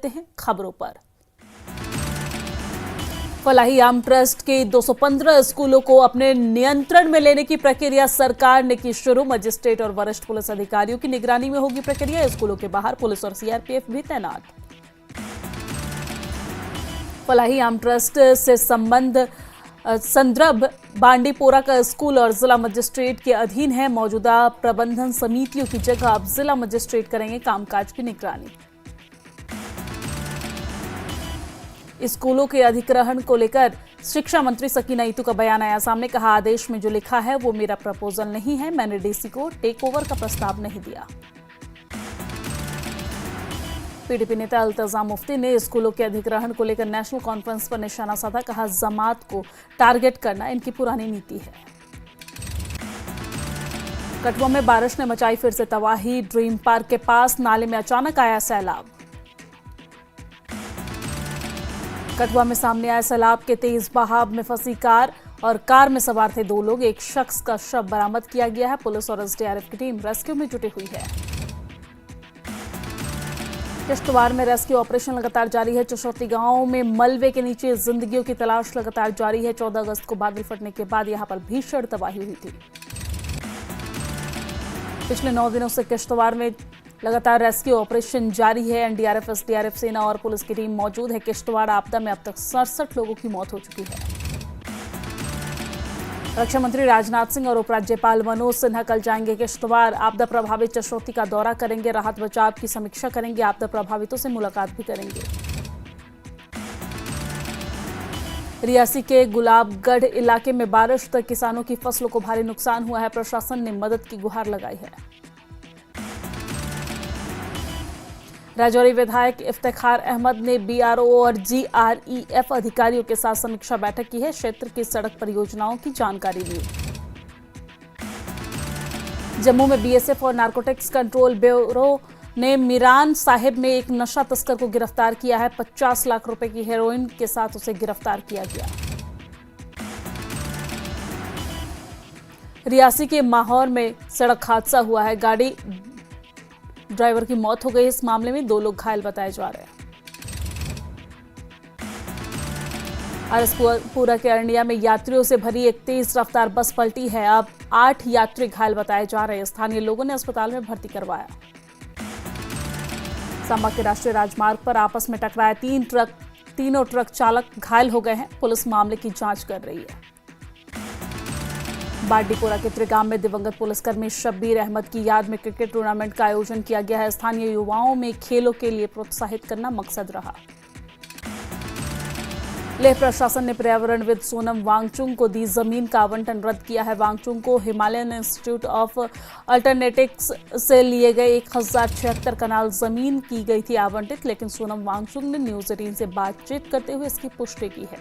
लेते हैं खबरों पर। फलाही आम ट्रस्ट के 215 स्कूलों को अपने नियंत्रण में लेने की प्रक्रिया सरकार ने की शुरू। मजिस्ट्रेट और वरिष्ठ पुलिस अधिकारियों की निगरानी में होगी प्रक्रिया। स्कूलों के बाहर पुलिस और सीआरपीएफ भी तैनात। फलाही आम ट्रस्ट से संदर्भ बांडीपोरा का स्कूल और जिला मजिस्ट्रेट के अधीन है। मौजूदा प्रबंधन समितियों की जगह अब जिला मजिस्ट्रेट करेंगे कामकाज की निगरानी। स्कूलों के अधिग्रहण को लेकर शिक्षा मंत्री सकीना इतू का बयान आया सामने। कहा, आदेश में जो लिखा है वो मेरा प्रपोजल नहीं है। मैंने डीसी को टेक ओवर का प्रस्ताव नहीं दिया। पीडीपी नेता अल्तजा मुफ्ती ने स्कूलों के अधिग्रहण को लेकर नेशनल कॉन्फ्रेंस पर निशाना साधा। कहा, जमात को टारगेट करना इनकी पुरानी नीति है। कठुआ में बारिश ने मचाई फिर से तबाही। ड्रीम पार्क के पास नाले में अचानक आया सैलाब। कठुआ में सामने आया सैलाब के तेज बहाव में फंसी कार और कार में सवार थे 2 लोग। एक शख्स का शव बरामद किया गया है। पुलिस और एसडीआरएफ की टीम रेस्क्यू में जुटी हुई है। किश्तवाड़ में रेस्क्यू ऑपरेशन लगातार जारी है। चशौती गांव में मलबे के नीचे जिंदगियों की तलाश लगातार जारी है। 14 अगस्त को बादल फटने के बाद यहां पर भीषण तबाही हुई थी। पिछले 9 दिनों से किश्तवाड़ में लगातार रेस्क्यू ऑपरेशन जारी है। एनडीआरएफ, एसडीआरएफ, सेना और पुलिस की टीम मौजूद है। किश्तवाड़ आपदा में अब तक 67 लोगों की मौत हो चुकी है। रक्षा मंत्री राजनाथ सिंह और उपराज्यपाल मनोज सिन्हा कल जाएंगे किश्तवाड़। आपदा प्रभावित चशौती का दौरा करेंगे। राहत बचाव की समीक्षा करेंगे। आपदा प्रभावितों से मुलाकात भी करेंगे। रियासी के गुलाबगढ़ इलाके में बारिश तक किसानों की फसलों को भारी नुकसान हुआ है। प्रशासन ने मदद की गुहार लगाई है। राजौरी विधायक इफ्तिखार अहमद ने बीआरओ और जीआरईएफ अधिकारियों के साथ समीक्षा बैठक की है। क्षेत्र की सड़क परियोजनाओं की जानकारी ली। जम्मू में बीएसएफ और नारकोटिक्स कंट्रोल ब्यूरो ने मीरान साहिब में एक नशा तस्कर को गिरफ्तार किया है। 50 लाख रुपए की हेरोइन के साथ उसे गिरफ्तार किया गया। रियासी के माहौर में सड़क हादसा हुआ है। गाड़ी ड्राइवर की मौत हो गई। इस मामले में 2 लोग घायल बताए जा रहे हैं। आरएसपुरा के अरनिया में यात्रियों से भरी एक तेज रफ्तार बस पलटी है। अब 8 यात्री घायल बताए जा रहे हैं। स्थानीय लोगों ने अस्पताल में भर्ती करवाया। सांबा के राष्ट्रीय राजमार्ग पर आपस में टकराए 3 ट्रक। तीनों ट्रक चालक घायल हो गए हैं। पुलिस मामले की जांच कर रही है। बांडीपोरा के त्रिगाम में दिवंगत पुलिसकर्मी शब्बीर अहमद की याद में क्रिकेट टूर्नामेंट का आयोजन किया गया है। स्थानीय युवाओं में खेलों के लिए प्रोत्साहित करना मकसद रहा। लेह प्रशासन ने पर्यावरणविद सोनम वांगचुक को दी जमीन का आवंटन रद्द किया है। वांगचुक को हिमालयन इंस्टीट्यूट ऑफ अल्टरनेटिक्स से लिए गए 1076 कनाल जमीन की गई थी आवंटित, लेकिन सोनम वांगचुक ने न्यूज 18 से बातचीत करते हुए इसकी पुष्टि की है।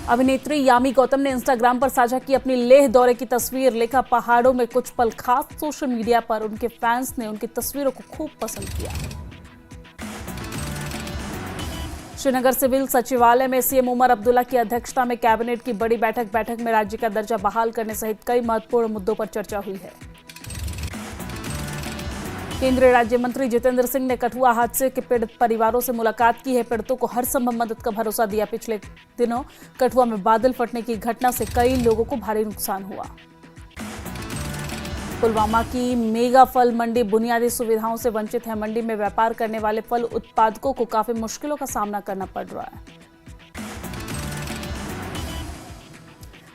अभिनेत्री यामी गौतम ने इंस्टाग्राम पर साझा की अपनी लेह दौरे की तस्वीर। लिखा, पहाड़ों में कुछ पल खास। सोशल मीडिया पर उनके फैंस ने उनकी तस्वीरों को खूब पसंद किया। श्रीनगर सिविल सचिवालय में सीएम उमर अब्दुल्ला की अध्यक्षता में कैबिनेट की बड़ी बैठक में राज्य का दर्जा बहाल करने सहित कई महत्वपूर्ण मुद्दों पर चर्चा हुई है। केंद्रीय राज्य मंत्री जितेंद्र सिंह ने कठुआ हादसे के पीड़ित परिवारों से मुलाकात की है। पीड़ितों को हर संभव मदद का भरोसा दिया। पिछले दिनों कठुआ में बादल फटने की घटना से कई लोगों को भारी नुकसान हुआ। पुलवामा की मेगा फल मंडी बुनियादी सुविधाओं से वंचित है। मंडी में व्यापार करने वाले फल उत्पादकों को काफी मुश्किलों का सामना करना पड़ रहा है।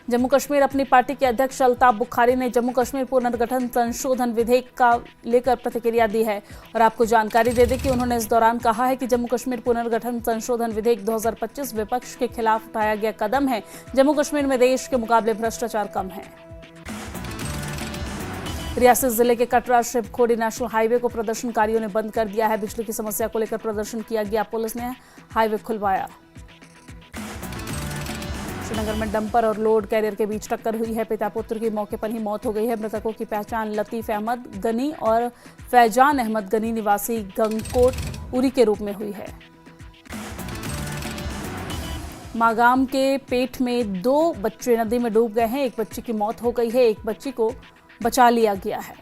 जम्मू कश्मीर अपनी पार्टी के अध्यक्ष अल्ताफ बुखारी ने जम्मू कश्मीर पुनर्गठन संशोधन विधेयक का लेकर प्रतिक्रिया दी है और आपको जानकारी दे दें कि उन्होंने इस दौरान कहा है कि जम्मू कश्मीर पुनर्गठन संशोधन विधेयक 2025 विपक्ष के खिलाफ उठाया गया कदम है। जम्मू कश्मीर में देश के मुकाबले भ्रष्टाचार कम है। रियासी जिले के कटरा शिवखोड़ी नेशनल हाईवे को प्रदर्शनकारियों ने बंद कर दिया है। बिजली की समस्या को लेकर प्रदर्शन किया गया। पुलिस ने हाईवे खुलवाया। श्रीनगर में डंपर और लोड कैरियर के बीच टक्कर हुई है। पिता पुत्र की मौके पर ही मौत हो गई है। मृतकों की पहचान लतीफ अहमद गनी और फैजान अहमद गनी निवासी गंगकोट उरी के रूप में हुई है। मागाम के पेट में 2 बच्चे नदी में डूब गए हैं। एक बच्ची की मौत हो गई है। एक बच्ची को बचा लिया गया है।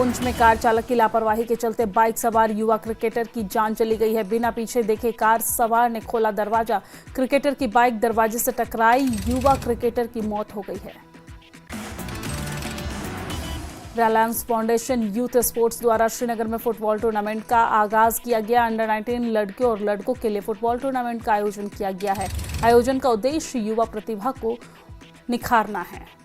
पुंछ में कार चालक की लापरवाही के चलते बाइक सवार युवा क्रिकेटर की जान चली गई है। बिना पीछे देखे कार सवार ने खोला दरवाजा, क्रिकेटर की बाइक दरवाजे से टकराई, युवा क्रिकेटर की मौत हो गई है। रिलायंस फाउंडेशन यूथ स्पोर्ट्स द्वारा श्रीनगर में फुटबॉल टूर्नामेंट का आगाज किया गया। अंडर 19 लड़कियों और लड़कों के लिए फुटबॉल टूर्नामेंट का आयोजन किया गया है। आयोजन का उद्देश्य युवा प्रतिभा को निखारना है।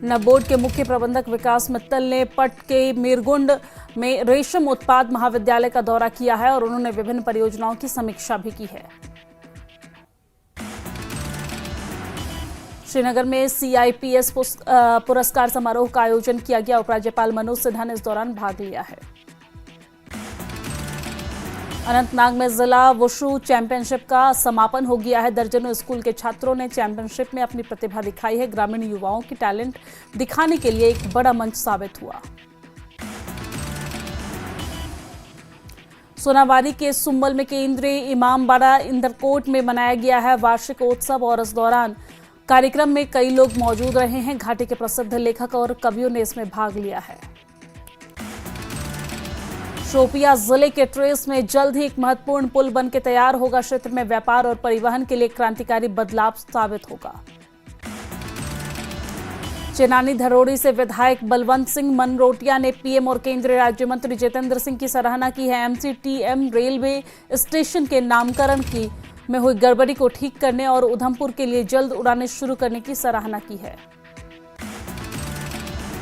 नबोर्ड के मुख्य प्रबंधक विकास मित्तल ने पट के मीरगुंड में रेशम उत्पाद महाविद्यालय का दौरा किया है और उन्होंने विभिन्न परियोजनाओं की समीक्षा भी की है। श्रीनगर में CIPS पुरस्कार समारोह का आयोजन किया गया। उपराज्यपाल मनोज सिन्हा ने इस दौरान भाग लिया है। अनंतनाग में जिला वुशु चैंपियनशिप का समापन हो गया है। दर्जनों स्कूल के छात्रों ने चैंपियनशिप में अपनी प्रतिभा दिखाई है। ग्रामीण युवाओं की टैलेंट दिखाने के लिए एक बड़ा मंच साबित हुआ। सोनावारी के सुंबल में केंद्रीय इमामबाड़ा इंदरकोट में मनाया गया है वार्षिक उत्सव और इस दौरान कार्यक्रम में कई लोग मौजूद रहे हैं। घाटी के प्रसिद्ध लेखक और कवियों ने इसमें भाग लिया है। शोपियां जिले के ट्रेस में जल्द ही एक महत्वपूर्ण पुल बनकर तैयार होगा। क्षेत्र में व्यापार और परिवहन के लिए क्रांतिकारी बदलाव साबित होगा। चेनानी धरोड़ी से विधायक बलवंत सिंह मनरोटिया ने पीएम और केंद्रीय राज्य मंत्री जितेंद्र सिंह की सराहना की है। MCTM रेलवे स्टेशन के नामकरण की में हुई गड़बड़ी को ठीक करने और उधमपुर के लिए जल्द उड़ानें शुरू करने की सराहना की है।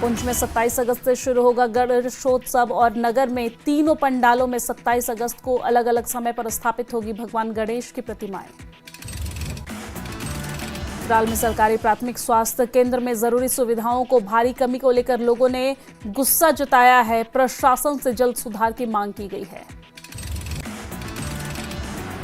पुंछ में 27 अगस्त से शुरू होगा गणेशोत्सव और नगर में तीनों पंडालों में 27 अगस्त को अलग अलग समय पर स्थापित होगी भगवान गणेश की प्रतिमाएं। फिलहाल में सरकारी प्राथमिक स्वास्थ्य केंद्र में जरूरी सुविधाओं को भारी कमी को लेकर लोगों ने गुस्सा जताया है। प्रशासन से जल्द सुधार की मांग की गई है।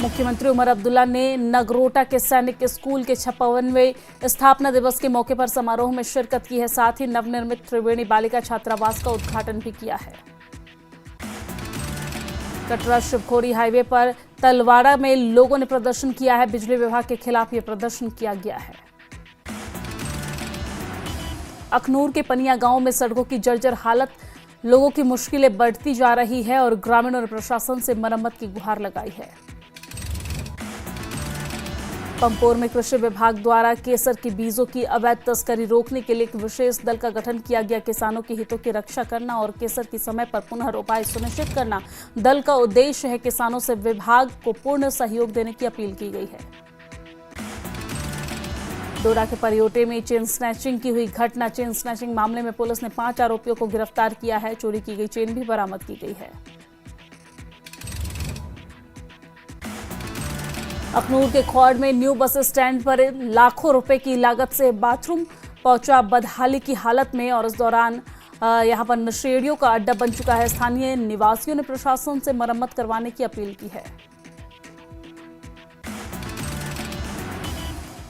मुख्यमंत्री उमर अब्दुल्ला ने नगरोटा के सैनिक स्कूल के 56वें स्थापना दिवस के मौके पर समारोह में शिरकत की है। साथ ही नवनिर्मित त्रिवेणी बालिका छात्रावास का उद्घाटन भी किया है। कटरा शिवखोरी हाईवे पर तलवाड़ा में लोगों ने प्रदर्शन किया है। बिजली विभाग के खिलाफ यह प्रदर्शन किया गया है। अखनूर के पनिया गांव में सड़कों की जर्जर हालत, लोगों की मुश्किलें बढ़ती जा रही है और ग्रामीणों ने प्रशासन से मरम्मत की गुहार लगाई है। पंपोर में कृषि विभाग द्वारा केसर की बीजों की अवैध तस्करी रोकने के लिए एक विशेष दल का गठन किया गया। किसानों के हितों की रक्षा करना और केसर की समय पर पुनः रोपाई सुनिश्चित करना दल का उद्देश्य है। किसानों से विभाग को पूर्ण सहयोग देने की अपील की गई है। डोडा के परियोटे में चेन स्नैचिंग की हुई घटना। चेन स्नैचिंग मामले में पुलिस ने 5 आरोपियों को गिरफ्तार किया है। चोरी की गई चेन भी बरामद की गई है। अखनूर के खौड़ में न्यू बस स्टैंड पर लाखों रुपए की लागत से बाथरूम पहुंचा बदहाली की हालत में और इस दौरान यहां पर नशेड़ियों का अड्डा बन चुका है। स्थानीय निवासियों ने प्रशासन से मरम्मत करवाने की अपील की है।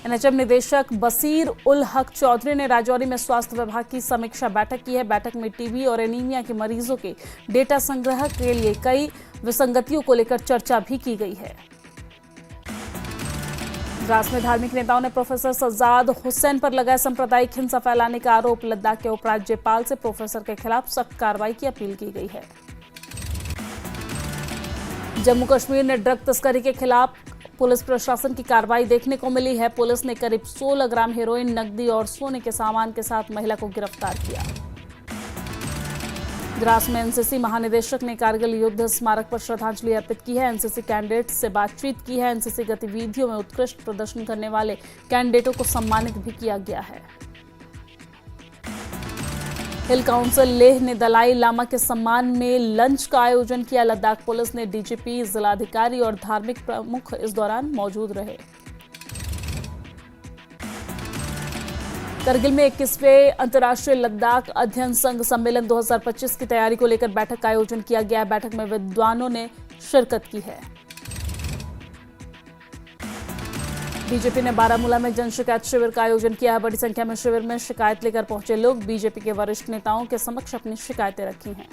NHM निदेशक बसीर उल हक चौधरी ने राजौरी में स्वास्थ्य विभाग की समीक्षा बैठक की है। बैठक में टीबी और एनीमिया के मरीजों के डेटा संग्रह के लिए कई विसंगतियों को लेकर चर्चा भी की गई है। द्रास में धार्मिक नेताओं ने प्रोफेसर सज्जाद हुसैन पर लगाया सांप्रदायिक हिंसा फैलाने का आरोप। लद्दाख के उपराज्यपाल से प्रोफेसर के खिलाफ सख्त कार्रवाई की अपील की गई है। जम्मू कश्मीर ने ड्रग तस्करी के खिलाफ पुलिस प्रशासन की कार्रवाई देखने को मिली है। पुलिस ने करीब 16 ग्राम हेरोइन, नकदी और सोने के सामान के साथ महिला को गिरफ्तार किया। द्रास में एनसीसी महानिदेशक ने कारगिल युद्ध स्मारक पर श्रद्धांजलि अर्पित की है। एनसीसी कैंडिडेट्स से बातचीत की है। एनसीसी गतिविधियों में उत्कृष्ट प्रदर्शन करने वाले कैंडिडेटों को सम्मानित भी किया गया है। हिल काउंसिल लेह ने दलाई लामा के सम्मान में लंच का आयोजन किया। लद्दाख पुलिस ने डीजीपी, जिलाधिकारी और धार्मिक प्रमुख इस दौरान मौजूद रहे। करगिल में 21वें अंतर्राष्ट्रीय लद्दाख अध्ययन संघ सम्मेलन 2025 की तैयारी को लेकर बैठक का आयोजन किया गया। बैठक में विद्वानों ने शिरकत की है। बीजेपी ने बारामूला में जन शिकायत शिविर का आयोजन किया है। बड़ी संख्या में शिविर में शिकायत लेकर पहुंचे लोग बीजेपी के वरिष्ठ नेताओं के समक्ष अपनी शिकायतें रखी हैं।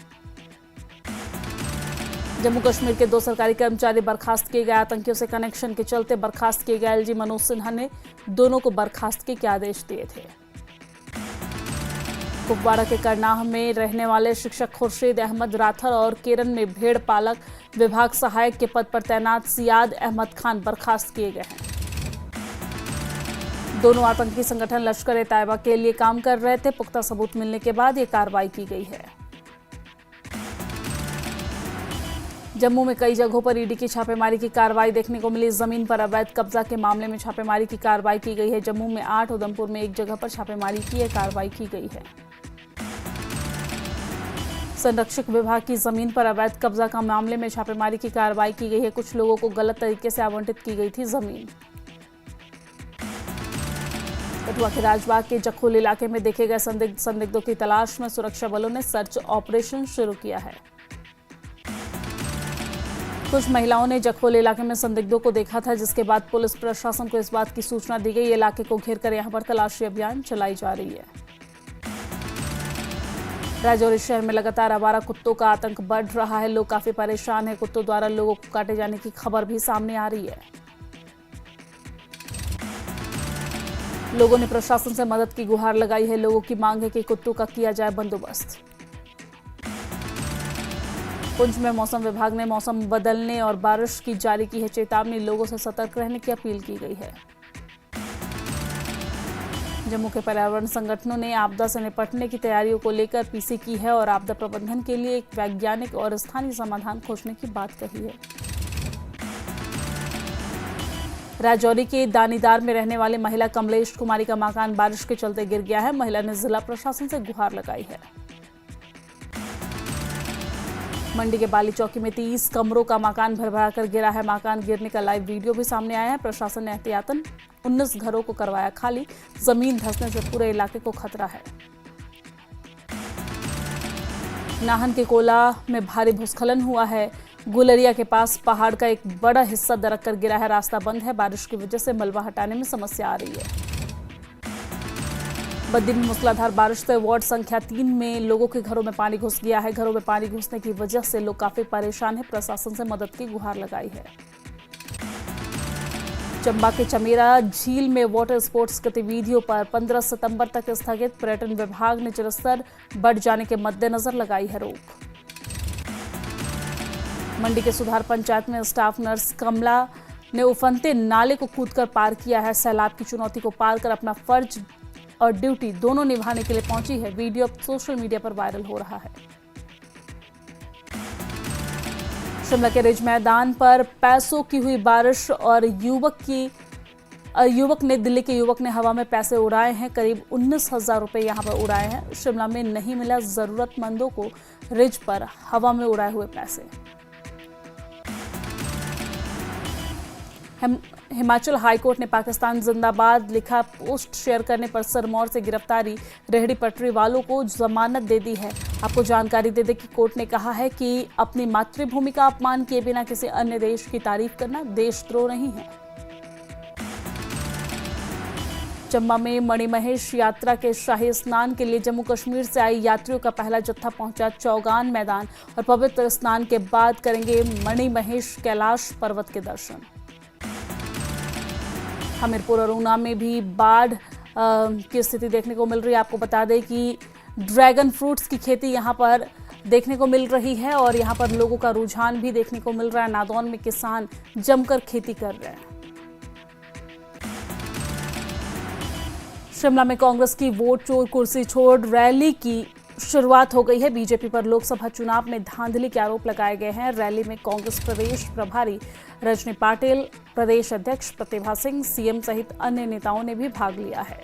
जम्मू कश्मीर के 2 सरकारी कर्मचारी बर्खास्त किए गए। आतंकियों से कनेक्शन के चलते बर्खास्त किए गए एलजी मनोज सिन्हा ने दोनों को बर्खास्तगी के आदेश दिए थे। कुपवाड़ा के करनाह में रहने वाले शिक्षक खुर्शीद अहमद राथर और केरन में भेड़ पालक विभाग सहायक के पद पर तैनात सियाद अहमद खान बर्खास्त किए गए हैं। दोनों आतंकी संगठन लश्कर-ए-तैयबा के लिए काम कर रहे थे। पुख्ता सबूत मिलने के बाद ये कार्रवाई की गई है। जम्मू में कई जगहों पर ईडी की छापेमारी की कार्रवाई देखने को मिली। जमीन पर अवैध कब्जा के मामले में छापेमारी की कार्रवाई की गई है। जम्मू में 8, उधमपुर में 1 जगह पर छापेमारी की कार्रवाई की गई है। संरक्षक विभाग की जमीन पर अवैध कब्जा का मामले में छापेमारी की कार्रवाई की गई है। कुछ लोगों को गलत तरीके से आवंटित की गई थी जमीन। कठुआ के राजबाग के जखोल इलाके में देखे गए संदिग्धों की तलाश में सुरक्षा बलों ने सर्च ऑपरेशन शुरू किया है। कुछ महिलाओं ने जखोल इलाके में संदिग्धों को देखा था, जिसके बाद पुलिस प्रशासन को इस बात की सूचना दी गई। इलाके को घेरकर यहां पर तलाशी अभियान चलाई जा रही है। राजौरी शहर में लगातार आवारा कुत्तों का आतंक बढ़ रहा है। लोग काफी परेशान हैं। कुत्तों द्वारा लोगों को काटे जाने की खबर भी सामने आ रही है। लोगों ने प्रशासन से मदद की गुहार लगाई है। लोगों की मांग है कि कुत्तों का किया जाए बंदोबस्त। पुंछ में मौसम विभाग ने मौसम बदलने और बारिश की जारी की है चेतावनी। लोगों से सतर्क रहने की अपील की गई है। जम्मू के पर्यावरण संगठनों ने आपदा से निपटने की तैयारियों को लेकर पीसी की है और आपदा प्रबंधन के लिए एक वैज्ञानिक और स्थानीय समाधान खोजने की बात कही है। राजौरी के दानीदार में रहने वाली महिला कमलेश कुमारी का मकान बारिश के चलते गिर गया है। महिला ने जिला प्रशासन से गुहार लगाई है। मंडी के बाली चौकी में 30 कमरों का मकान भरभरा कर गिरा है। मकान गिरने का लाइव वीडियो भी सामने आया है। प्रशासन ने एहतियातन 19 घरों को करवाया खाली। जमीन धंसने से पूरे इलाके को खतरा है। नाहन के कोला में भारी भूस्खलन हुआ है। गुलरिया के पास पहाड़ का एक बड़ा हिस्सा दरक कर गिरा है। रास्ता बंद है। बारिश की वजह से मलबा हटाने में समस्या आ रही है। बद्दी में मूसलाधार बारिश से वार्ड संख्या 3 में लोगों के घरों में पानी घुस गया है। घरों में पानी घुसने की वजह से लोग काफी परेशान हैं। प्रशासन से मदद की गुहार लगाई है। चंबा के चमेरा झील में वाटर स्पोर्ट्स गतिविधियों पर 15 सितंबर तक स्थगित। पर्यटन विभाग ने जलस्तर बढ़ जाने के मद्देनजर लगाई है रोक। मंडी के सुधार पंचायत में स्टाफ नर्स कमला ने उफनते नाले को कूदकर पार किया है। सैलाब की चुनौती को पार कर अपना फर्ज और ड्यूटी दोनों निभाने के लिए पहुंची है। वीडियो सोशल मीडिया पर वायरल हो रहा है। शिमला के रिज मैदान पर पैसों की हुई बारिश और युवक ने दिल्ली के युवक ने हवा में पैसे उड़ाए हैं। करीब 19,000 रुपए यहां पर उड़ाए हैं। शिमला में नहीं मिला जरूरतमंदों को रिज पर हवा में उड़ाए हुए पैसे। हिमाचल हाईकोर्ट ने पाकिस्तान जिंदाबाद लिखा पोस्ट शेयर करने पर सिरमौर से गिरफ्तारी रेहड़ी पटरी वालों को जमानत दे दी है। आपको जानकारी दे दें कि कोर्ट ने कहा है कि अपनी मातृभूमि का अपमान किए बिना किसी अन्य देश की तारीफ करना देशद्रोह नहीं है। चंबा में मणिमहेश यात्रा के शाही स्नान के लिए जम्मू कश्मीर से आई यात्रियों का पहला जत्था पहुंचा चौगान मैदान और पवित्र स्नान के बाद करेंगे मणिमहेश कैलाश पर्वत के दर्शन। हमीरपुर और ऊना में भी बाढ़ की स्थिति देखने को मिल रही है। आपको बता दें कि ड्रैगन फ्रूट्स की खेती यहां पर देखने को मिल रही है और यहां पर लोगों का रुझान भी देखने को मिल रहा है। नादौन में किसान जमकर खेती कर रहे हैं। शिमला में कांग्रेस की वोट चोर कुर्सी छोड़ रैली की शुरुआत हो गई है। बीजेपी पर लोकसभा चुनाव में धांधली के आरोप लगाए गए हैं। रैली में कांग्रेस प्रदेश प्रभारी रजनी पाटिल, प्रदेश अध्यक्ष प्रतिभा सिंह, सीएम सहित अन्य नेताओं ने भी भाग लिया है।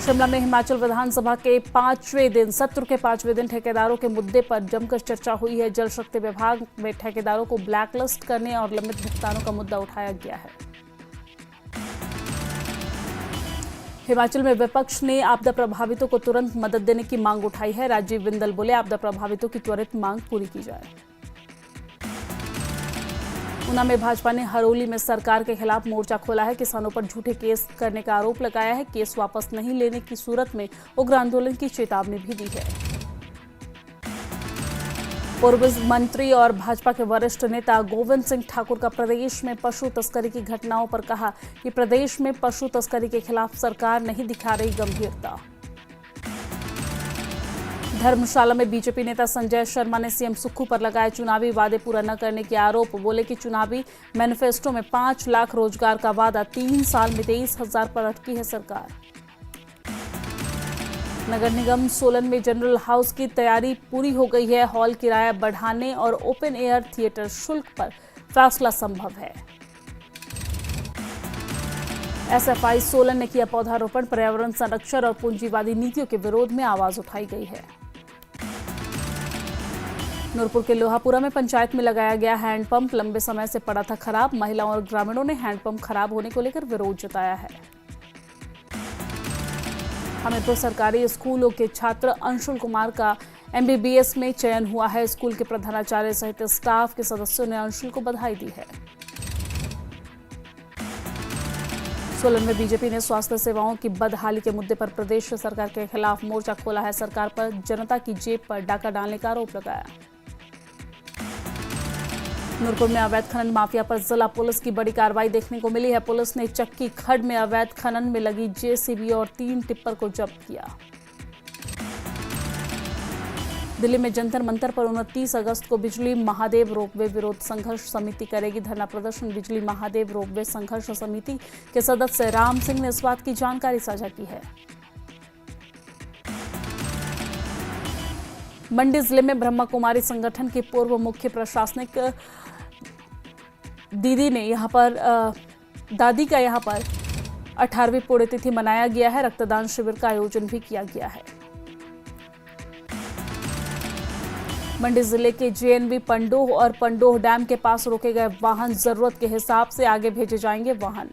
शिमला में हिमाचल विधानसभा के सत्र के 5वें दिन ठेकेदारों के मुद्दे पर जमकर चर्चा हुई है। जल शक्ति विभाग में ठेकेदारों को ब्लैकलिस्ट करने और लंबित भुगतानों का मुद्दा उठाया गया है। हिमाचल में विपक्ष ने आपदा प्रभावितों को तुरंत मदद देने की मांग उठाई है। राजीव बिंदल बोले आपदा प्रभावितों की त्वरित मांग पूरी की जाए। ऊना में भाजपा ने हरोली में सरकार के खिलाफ मोर्चा खोला है। किसानों पर झूठे केस करने का आरोप लगाया है। केस वापस नहीं लेने की सूरत में उग्र आंदोलन की चेतावनी भी दी है। पूर्व मंत्री और भाजपा के वरिष्ठ नेता गोविंद सिंह ठाकुर का प्रदेश में पशु तस्करी की घटनाओं पर कहा कि प्रदेश में पशु तस्करी के खिलाफ सरकार नहीं दिखा रही गंभीरता। धर्मशाला में बीजेपी नेता संजय शर्मा ने सीएम सुक्खू पर लगाए चुनावी वादे पूरा न करने के आरोप। बोले कि चुनावी मैनिफेस्टो में 5 लाख रोजगार का वादा, 3 साल में 23,000 पर अटकी है सरकार। नगर निगम सोलन में जनरल हाउस की तैयारी पूरी हो गई है। हॉल किराया बढ़ाने और ओपन एयर थिएटर शुल्क पर फैसला संभव है। एसएफआई सोलन ने किया पौधारोपण। पर्यावरण संरक्षण और पूंजीवादी नीतियों के विरोध में आवाज उठाई गई है। नूरपुर के लोहापुरा में पंचायत में लगाया गया हैंडपंप लंबे समय से पड़ा था खराब। महिलाओं और ग्रामीणों ने हैंडपंप खराब होने को लेकर विरोध जताया है। हमीरपुर सरकारी स्कूलों के छात्र अंशुल कुमार का एमबीबीएस में चयन हुआ है। स्कूल के प्रधानाचार्य सहित स्टाफ के सदस्यों ने अंशुल को बधाई दी है। सोलन में बीजेपी ने स्वास्थ्य सेवाओं की बदहाली के मुद्दे पर प्रदेश सरकार के खिलाफ मोर्चा खोला है। सरकार पर जनता की जेब पर डाका डालने का आरोप लगाया। नूरपुर में अवैध खनन माफिया पर जिला पुलिस की बड़ी कार्रवाई देखने को मिली है। पुलिस ने चक्की खड्ड में अवैध खनन में लगी जेसीबी और 3 टिप्पर को जब्त किया। दिल्ली में जंतर मंतर पर 29 अगस्त को बिजली महादेव रोपवे विरोध संघर्ष समिति करेगी धरना प्रदर्शन। बिजली महादेव रोपवे संघर्ष समिति के सदस्य राम सिंह ने इस बात की जानकारी साझा की है। मंडी जिले में ब्रह्मा कुमारी संगठन की पूर्व मुख्य प्रशासनिक दादी का यहां पर 18वीं पुण्यतिथि मनाया गया है। रक्तदान शिविर का आयोजन भी किया गया है। मंडी जिले के जेएनवी पंडोह और पंडोह डैम के पास रोके गए वाहन जरूरत के हिसाब से आगे भेजे जाएंगे। वाहन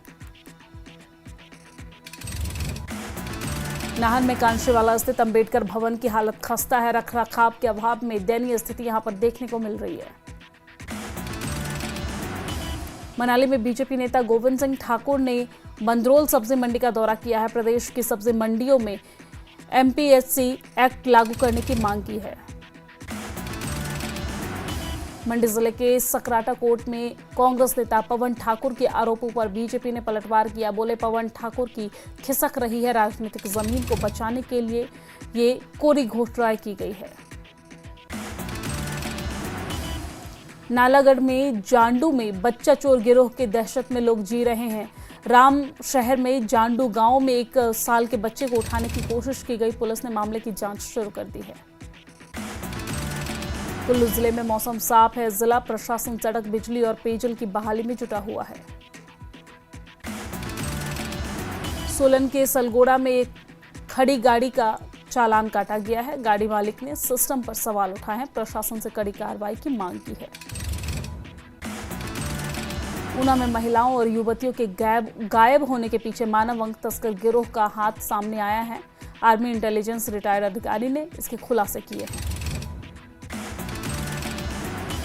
नाहन में कांशीवाला स्थित अंबेडकर भवन की हालत खस्ता है। रखरखाव के अभाव में दयनीय स्थिति यहां पर देखने को मिल रही है। मनाली में बीजेपी नेता गोविंद सिंह ठाकुर ने मंदरोल सब्जी मंडी का दौरा किया है। प्रदेश की सब्जी मंडियों में एमपीएससी एक्ट लागू करने की मांग की है। मंडी जिले के सकराटा कोर्ट में कांग्रेस नेता पवन ठाकुर के आरोपों पर बीजेपी ने पलटवार किया। बोले पवन ठाकुर की खिसक रही है। राजनीतिक जमीन को बचाने के लिए ये कोरी घोषणा की गई है। नालागढ़ में जांडू में बच्चा चोर गिरोह के दहशत में लोग जी रहे हैं। राम शहर में जांडू गांव में 1 साल के बच्चे को उठाने की कोशिश की गई। पुलिस ने मामले की जांच शुरू कर दी है। कुल्लू जिले में मौसम साफ है। जिला प्रशासन सड़क, बिजली और पेयजल की बहाली में जुटा हुआ है। सोलन के सलगोड़ा में एक खड़ी गाड़ी का चालान काटा गया है। गाड़ी मालिक ने सिस्टम पर सवाल उठाए हैं। प्रशासन से कड़ी कार्रवाई की मांग की है। ऊना में महिलाओं और युवतियों के गायब होने के पीछे मानव अंग तस्कर गिरोह का हाथ सामने आया है। आर्मी इंटेलिजेंस रिटायर्ड अधिकारी ने इसके खुलासे किए हैं।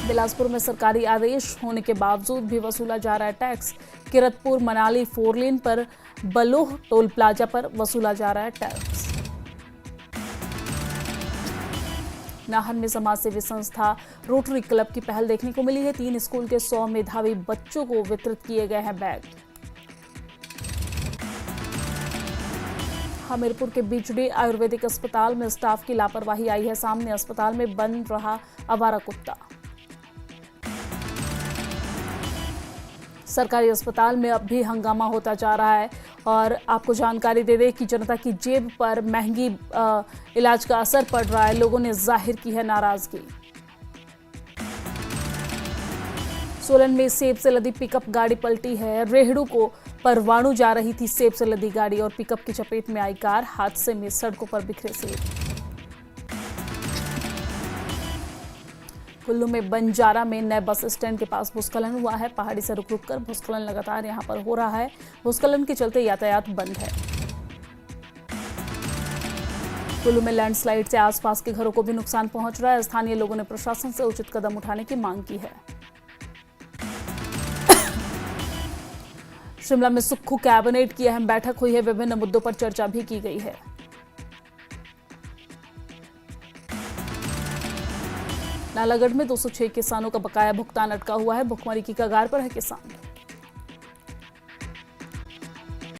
बिलासपुर में सरकारी आदेश होने के बावजूद भी वसूला जा रहा है टैक्स। किरतपुर मनाली 4 लेन पर बलोह टोल प्लाजा पर वसूला जा रहा है टैक्स। नाहन में समाजसेवी संस्था रोटरी क्लब की पहल देखने को मिली है। 3 स्कूल के 100 मेधावी बच्चों को वितरित किए गए हैं बैग। हमीरपुर के बीचड़ी आयुर्वेदिक अस्पताल में स्टाफ की लापरवाही आई है सामने। अस्पताल में बन रहा आवारा कुत्ता। सरकारी अस्पताल में अब भी हंगामा होता जा रहा है और आपको जानकारी दे दें कि जनता की जेब पर महंगी इलाज का असर पड़ रहा है। लोगों ने जाहिर की है नाराजगी। सोलन में सेब से लदी पिकअप गाड़ी पलटी है। रेहड़ू को परवाणु जा रही थी सेब से लदी गाड़ी और पिकअप की चपेट में आई कार। हादसे में सड़कों पर बिखरे सेब। कुल्लू में बंजारा में नए बस स्टैंड के पास भूस्खलन हुआ है। पहाड़ी से रुक रुक कर भूस्खलन लगातार यहां पर हो रहा है। भूस्खलन के चलते यातायात बंद है। कुल्लू में लैंडस्लाइड से आसपास के घरों को भी नुकसान पहुंच रहा है। स्थानीय लोगों ने प्रशासन से उचित कदम उठाने की मांग की है। शिमला में सुक्खू कैबिनेट की अहम बैठक हुई है। विभिन्न मुद्दों पर चर्चा भी की गई है। नालागढ़ में 206 किसानों का बकाया भुगतान अटका हुआ है। भुखमरी की कगार पर है किसान।